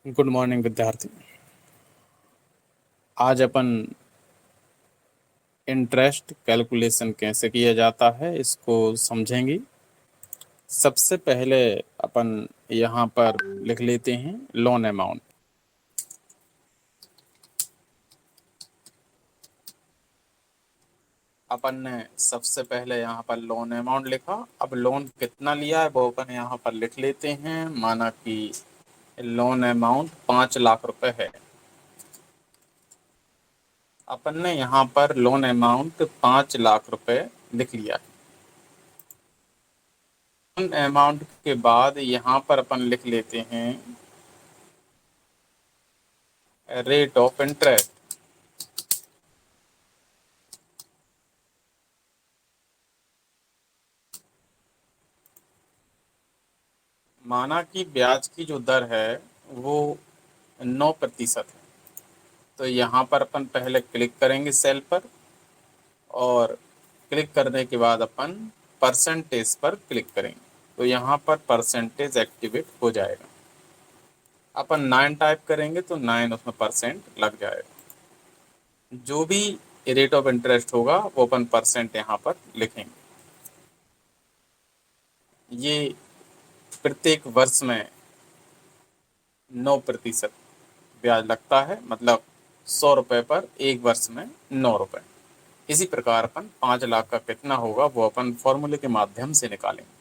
Good morning विद्यार्थी। आज अपन interest calculation कैसे किया जाता है इसको समझेंगे। सबसे पहले अपन यहाँ पर लिख लेते हैं लोन अमाउंट। अपन ने सबसे पहले यहाँ पर लोन अमाउंट लिखा। अब लोन कितना लिया है वो अपन यहाँ पर लिख लेते हैं। माना कि लोन अमाउंट 5 लाख रुपए है। अपन ने यहाँ पर लोन अमाउंट 5 लाख रुपए लिख लिया। लोन अमाउंट के बाद यहाँ पर अपन लिख लेते हैं रेट ऑफ इंटरेस्ट। माना कि ब्याज की जो दर है वो 9% है। तो यहाँ पर अपन पहले क्लिक करेंगे सेल पर, और क्लिक करने के बाद अपन परसेंटेज पर क्लिक करेंगे। तो यहाँ पर परसेंटेज एक्टिवेट हो जाएगा। अपन 9 टाइप करेंगे तो 9 उसमें परसेंट लग जाएगा। जो भी रेट ऑफ इंटरेस्ट होगा वो अपन परसेंट यहाँ पर लिखेंगे। ये प्रत्येक वर्ष में 9% ब्याज लगता है, मतलब 100 रुपए पर एक वर्ष में 9 रुपए। इसी प्रकार अपन 5 लाख का कितना होगा वो अपन फॉर्मूले के माध्यम से निकालेंगे।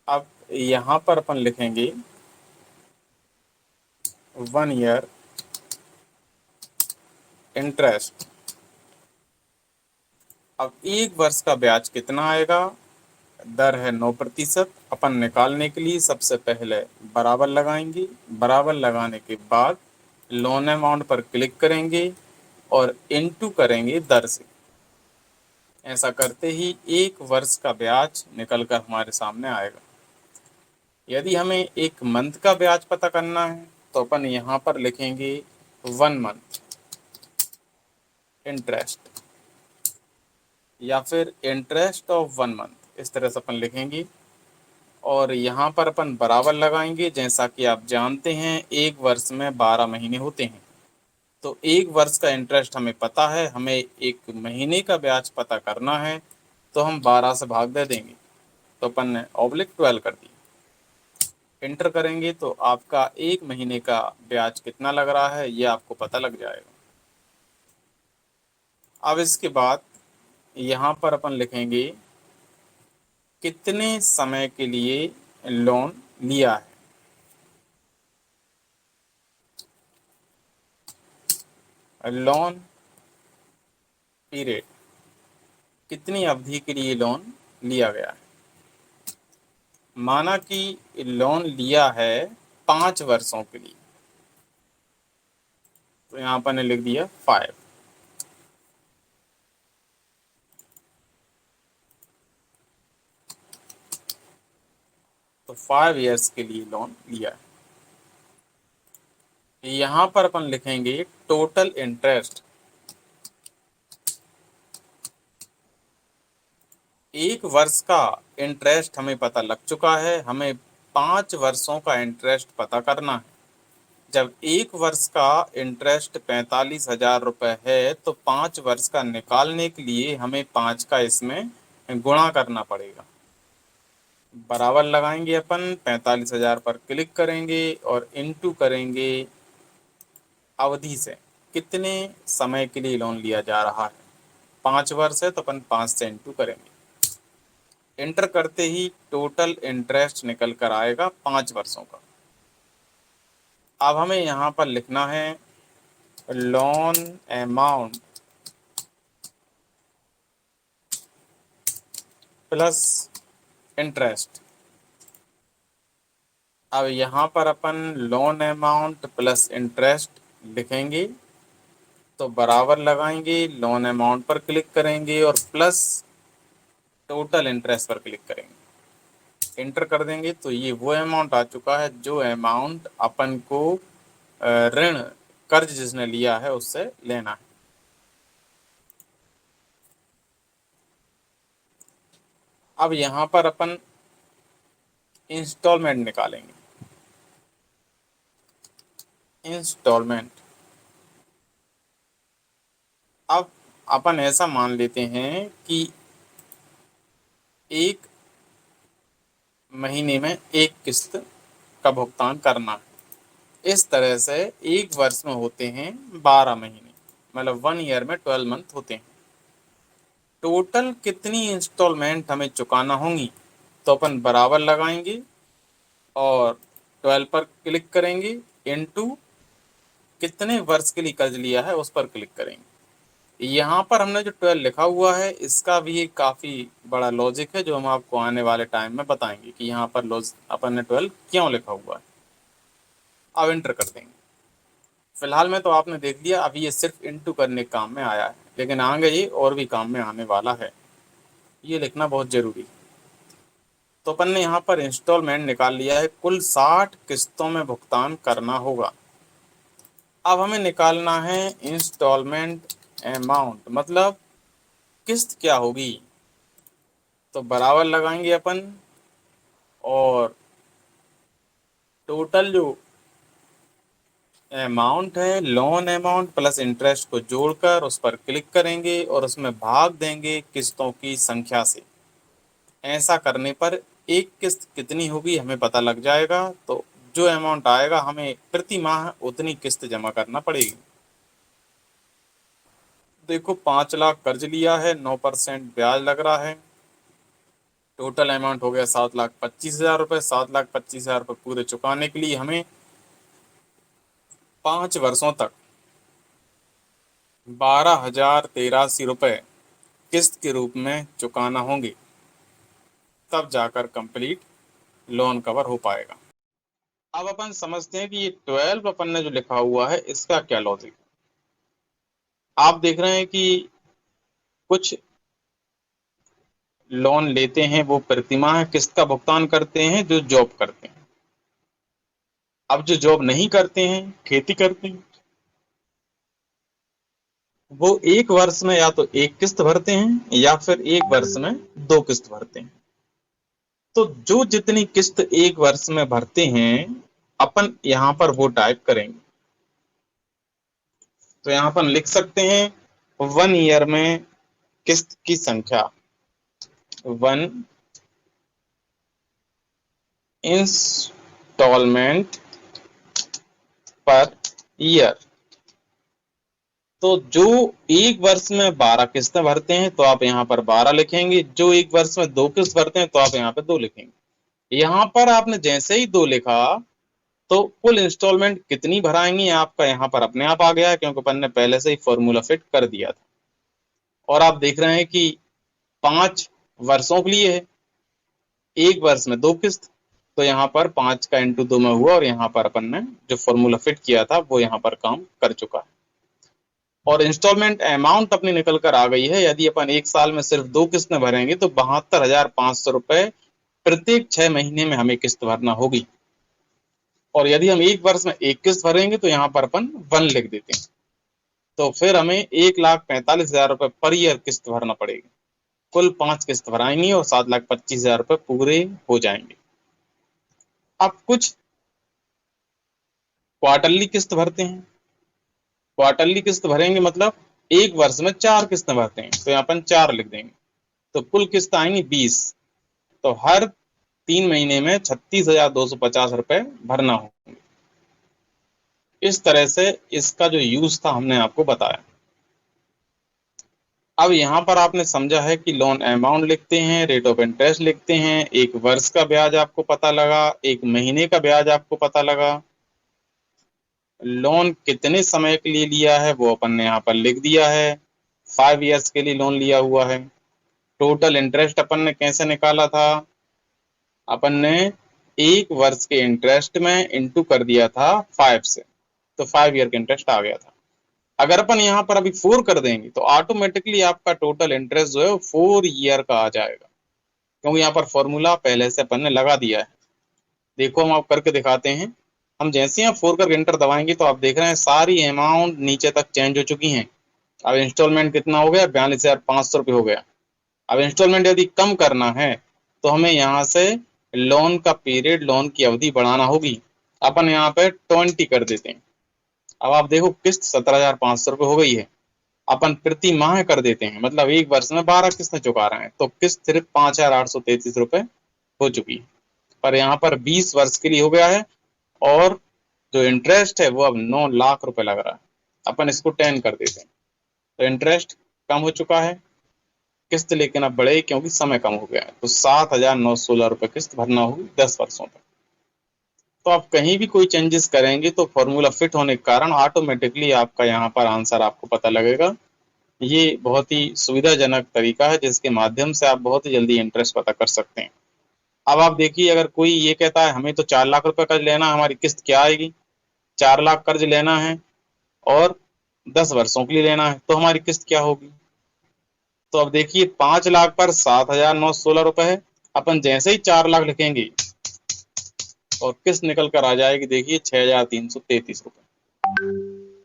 अब यहाँ पर अपन लिखेंगे 1 ईयर इंटरेस्ट। अब एक वर्ष का ब्याज कितना आएगा? दर है 9%। अपन निकालने के लिए सबसे पहले बराबर लगाएंगे। बराबर लगाने के बाद लोन अमाउंट पर क्लिक करेंगे और इनटू करेंगे दर से। ऐसा करते ही एक वर्ष का ब्याज निकल कर हमारे सामने आएगा। यदि हमें एक मंथ का ब्याज पता करना है तो अपन यहाँ पर लिखेंगे 1 मंथ इंटरेस्ट, या फिर इंटरेस्ट ऑफ 1 मंथ, इस तरह से अपन लिखेंगे। और यहाँ पर अपन बराबर लगाएंगे। जैसा कि आप जानते हैं एक वर्ष में 12 महीने होते हैं। तो एक वर्ष का इंटरेस्ट हमें पता है, हमें एक महीने का ब्याज पता करना है, तो हम 12 से भाग दे देंगे। तो अपन ने -12 कर दी। इंटर करेंगे तो आपका एक महीने का ब्याज कितना लग रहा है ये आपको पता लग जाएगा। अब इसके बाद यहाँ पर अपन लिखेंगे कितने समय के लिए लोन लिया है। लोन पीरियड, कितनी अवधि के लिए लोन लिया गया है। माना कि लोन लिया है 5 वर्षों के लिए, तो यहाँ पर ने लिख दिया 5। तो 5 ईयर्स के लिए लोन लिया है। यहाँ पर अपन लिखेंगे टोटल इंटरेस्ट। एक वर्ष का इंटरेस्ट हमें पता लग चुका है, हमें 5 वर्षों का इंटरेस्ट पता करना है। जब एक वर्ष का इंटरेस्ट 45,000 रुपये है तो 5 वर्ष का निकालने के लिए हमें 5 का इसमें गुणा करना पड़ेगा। बराबर लगाएंगे अपन, 45,000 पर क्लिक करेंगे और इनटू करेंगे अवधि से। कितने समय के लिए लोन लिया जा रहा है? 5 वर्ष है तो अपन 5 से इनटू करेंगे। इंटर करते ही टोटल इंटरेस्ट निकल कर आएगा 5 वर्षों का। अब हमें यहाँ पर लिखना है लोन अमाउंट प्लस इंटरेस्ट। अब यहाँ पर अपन लोन अमाउंट प्लस इंटरेस्ट लिखेंगे तो बराबर लगाएंगे, लोन अमाउंट पर क्लिक करेंगे और प्लस टोटल इंटरेस्ट पर क्लिक करेंगे। इंटर कर देंगे तो ये वो अमाउंट आ चुका है जो अमाउंट अपन को ऋण कर्ज जिसने लिया है उससे लेना है। अब यहाँ पर अपन इंस्टॉलमेंट निकालेंगे। इंस्टॉलमेंट। अब अपन ऐसा मान लेते हैं कि एक महीने में एक किस्त का भुगतान करना है। इस तरह से एक वर्ष में होते हैं 12 महीने, मतलब 1 ईयर में 12 मंथ होते हैं। टोटल कितनी इंस्टॉलमेंट हमें चुकाना होंगी, तो अपन बराबर लगाएंगे और 12 पर क्लिक करेंगे, इनटू कितने वर्ष के लिए कर्ज लिया है उस पर क्लिक करेंगे। यहाँ पर हमने जो 12 लिखा हुआ है, इसका भी एक काफ़ी बड़ा लॉजिक है जो हम आपको आने वाले टाइम में बताएंगे कि यहाँ पर अपन ने 12 क्यों लिखा हुआ है। अब एंटर कर देंगे। फिलहाल में तो आपने देख लिया, अभी ये सिर्फ इनटू करने के काम में आया है, लेकिन आगे ये और भी काम में आने वाला है, ये लिखना बहुत जरूरी है। तो अपन ने यहाँ पर इंस्टॉलमेंट निकाल लिया है, कुल 60 किस्तों में भुगतान करना होगा। अब हमें निकालना है इंस्टॉलमेंट अमाउंट, मतलब किस्त क्या होगी। तो बराबर लगाएंगे अपन और टोटल जो अमाउंट है, लोन अमाउंट प्लस इंटरेस्ट को जोड़कर उस पर क्लिक करेंगे और उसमें भाग देंगे किस्तों की संख्या से। ऐसा करने पर एक किस्त कितनी होगी हमें पता लग जाएगा। तो जो अमाउंट आएगा हमें प्रति माह उतनी किस्त जमा करना पड़ेगी। देखो 5 लाख कर्ज लिया है, 9% ब्याज लग रहा है, टोटल अमाउंट हो गया 7,25,000 रुपये। 7,25,000 रुपये पूरे चुकाने के लिए हमें 5 वर्षों तक 12,083 रुपये किस्त के रूप में चुकाना होंगे, तब जाकर कंप्लीट लोन कवर हो पाएगा। अब अपन समझते हैं कि ये 12 अपन ने जो लिखा हुआ है इसका क्या लॉजिक है। आप देख रहे हैं कि कुछ लोन लेते हैं वो प्रतिमाह किस्त का भुगतान करते हैं जो जॉब करते हैं। अब जो जॉब नहीं करते हैं, खेती करते हैं, वो एक वर्ष में या तो एक किस्त भरते हैं या फिर एक वर्ष में 2 किस्त भरते हैं। तो जो जितनी किस्त एक वर्ष में भरते हैं अपन यहाँ पर वो टाइप करेंगे। तो यहाँ पर लिख सकते हैं 1 ईयर में किस्त की संख्या, 1 इंस्टॉलमेंट पर ईयर। तो जो एक वर्ष में 12 किस्तें भरते हैं तो आप यहाँ पर 12 लिखेंगे, जो एक वर्ष में 2 किस्त भरते हैं तो आप यहाँ पे 2 लिखेंगे। यहाँ पर आपने जैसे ही 2 लिखा तो कुल इंस्टॉलमेंट कितनी भराएंगी आपका यहाँ पर अपने आप आ गया है, क्योंकि अपन ने पहले से ही फॉर्मूला फिट कर दिया था। और आप देख रहे हैं कि 5 वर्षों के लिए है, एक वर्ष में 2 किस्त, तो यहाँ पर 5 का इंटू 2 में हुआ और यहाँ पर अपन ने जो फॉर्मूला फिट किया था वो यहाँ पर काम कर चुका है। और इंस्टॉलमेंट अमाउंट अपनी निकल कर आ गई है। यदि अपन एक साल में सिर्फ 2 किस्तें भरेंगे तो 72,500 रुपए प्रत्येक 6 महीने में हमें किस्त भरना होगी। और यदि हम एक वर्ष में एक किस्त भरेंगे तो यहाँ पर अपन 1 लिख देते हैं, तो फिर हमें 1,45,000 रुपए पर ईयर किस्त भरना पड़ेगी। कुल 5 किस्त भराएंगे और 7,25,000 रुपए पूरे हो जाएंगे। अब कुछ क्वार्टरली किस्त भरते हैं। क्वार्टरली किस्त भरेंगे मतलब एक वर्ष में 4 किस्तें भरते हैं, तो यहाँ अपन 4 लिख देंगे। तो कुल किस्त आएंगी 20, तो हर 3 महीने में 36,250 रुपए भरना होंगे। इस तरह से इसका जो यूज था हमने आपको बताया। अब यहाँ पर आपने समझा है कि लोन अमाउंट लिखते हैं, रेट ऑफ इंटरेस्ट लिखते हैं, एक वर्ष का ब्याज आपको पता लगा, एक महीने का ब्याज आपको पता लगा, लोन कितने समय के लिए लिया है वो अपन ने यहाँ पर लिख दिया है, 5 ईयर्स के लिए लोन लिया हुआ है। टोटल इंटरेस्ट अपन ने कैसे निकाला था, अपन ने एक वर्ष के इंटरेस्ट में इंटू कर दिया था 5 से, तो 5 ईयर का इंटरेस्ट आ गया था। अगर अपन यहाँ पर अभी 4 कर देंगे तो ऑटोमेटिकली आपका टोटल इंटरेस्ट जो है 4 ईयर का आ जाएगा, क्योंकि यहाँ पर फॉर्मूला पहले से अपन ने लगा दिया है। देखो हम आप करके दिखाते हैं। हम जैसे ही 4 करके एंटर दबाएंगे तो आप देख रहे हैं सारी अमाउंट नीचे तक चेंज हो चुकी हैं। अब इंस्टॉलमेंट कितना हो गया, 42,500 रुपये हो गया। अब इंस्टॉलमेंट यदि कम करना है तो हमें यहाँ से लोन का पीरियड, लोन की अवधि बढ़ाना होगी। अपन यहाँ पे 20 कर देते हैं। अब आप देखो किस्त 17,500 रुपये हो गई है। अपन प्रति माह कर देते हैं, मतलब एक वर्ष में 12 किस्तें चुका रहे हैं, तो किस्त सिर्फ 5,833 रुपये हो चुकी है। पर यहाँ पर 20 वर्ष के लिए हो गया है, और जो इंटरेस्ट है वो अब 9 लाख रुपए लग रहा है। अपन इसको 10 कर देते हैं, तो इंटरेस्ट कम हो चुका है, किस्त लेकिन अब बढ़े क्योंकि समय कम हो गया है। तो 7,916 रुपये किस्त भरना होगी 10 वर्षों तक। तो आप कहीं भी कोई चेंजेस करेंगे तो फॉर्मूला फिट होने के कारण ऑटोमेटिकली आपका यहाँ पर आंसर आपको पता लगेगा। ये बहुत ही सुविधाजनक तरीका है जिसके माध्यम से आप बहुत ही जल्दी इंटरेस्ट पता कर सकते हैं। अब आप देखिए, अगर कोई ये कहता है हमें तो 4 लाख रुपए कर्ज लेना है, हमारी किस्त क्या आएगी? 4 लाख कर्ज लेना है और 10 वर्षों के लिए लेना है, तो हमारी किस्त क्या होगी? तो अब देखिए, 5 लाख पर 7,916 रुपए है। अपन जैसे ही 4 लाख लिखेंगे और किस्त निकल कर आ जाएगी, देखिए 6,333 रुपए।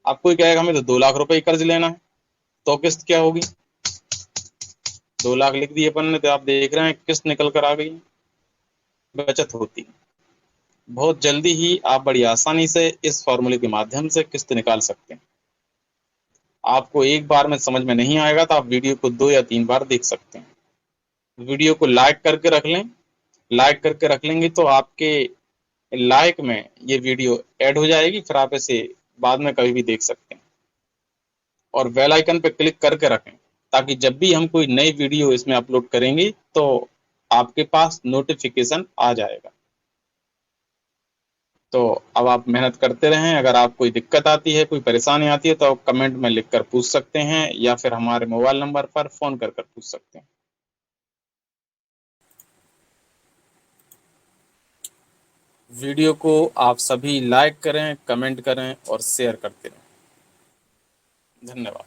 अब कोई कहेगा हमें तो 2 लाख रुपए ही कर्ज लेना है, तो किस्त क्या होगी? 2 लाख लिख दिए अपन ने, तो आप देख रहे हैं किस्त निकल कर आ गई, बचत होती। बहुत जल्दी ही आप बड़ी आसानी से इस फॉर्मूले के माध्यम से किस्त निकाल सकते हैं। आपको एक बार में समझ में नहीं आएगा तो आप वीडियो को 2 या 3 बार देख सकते हैं। वीडियो को लाइक करके रख लें, लाइक करके रख लेंगे तो आपके लाइक में ये वीडियो ऐड हो जाएगी, फिर आप इसे बाद में कभी भी देख सकते हैं। और बेल आइकन पे क्लिक करके रखें, ताकि जब भी हम कोई नई वीडियो इसमें अपलोड करेंगे तो आपके पास नोटिफिकेशन आ जाएगा। तो अब आप मेहनत करते रहें। अगर आप कोई दिक्कत आती है, कोई परेशानी आती है, तो आप कमेंट में लिखकर पूछ सकते हैं, या फिर हमारे मोबाइल नंबर पर फ़ोन कर पूछ सकते हैं। वीडियो को आप सभी लाइक करें, कमेंट करें और शेयर करते रहें। धन्यवाद।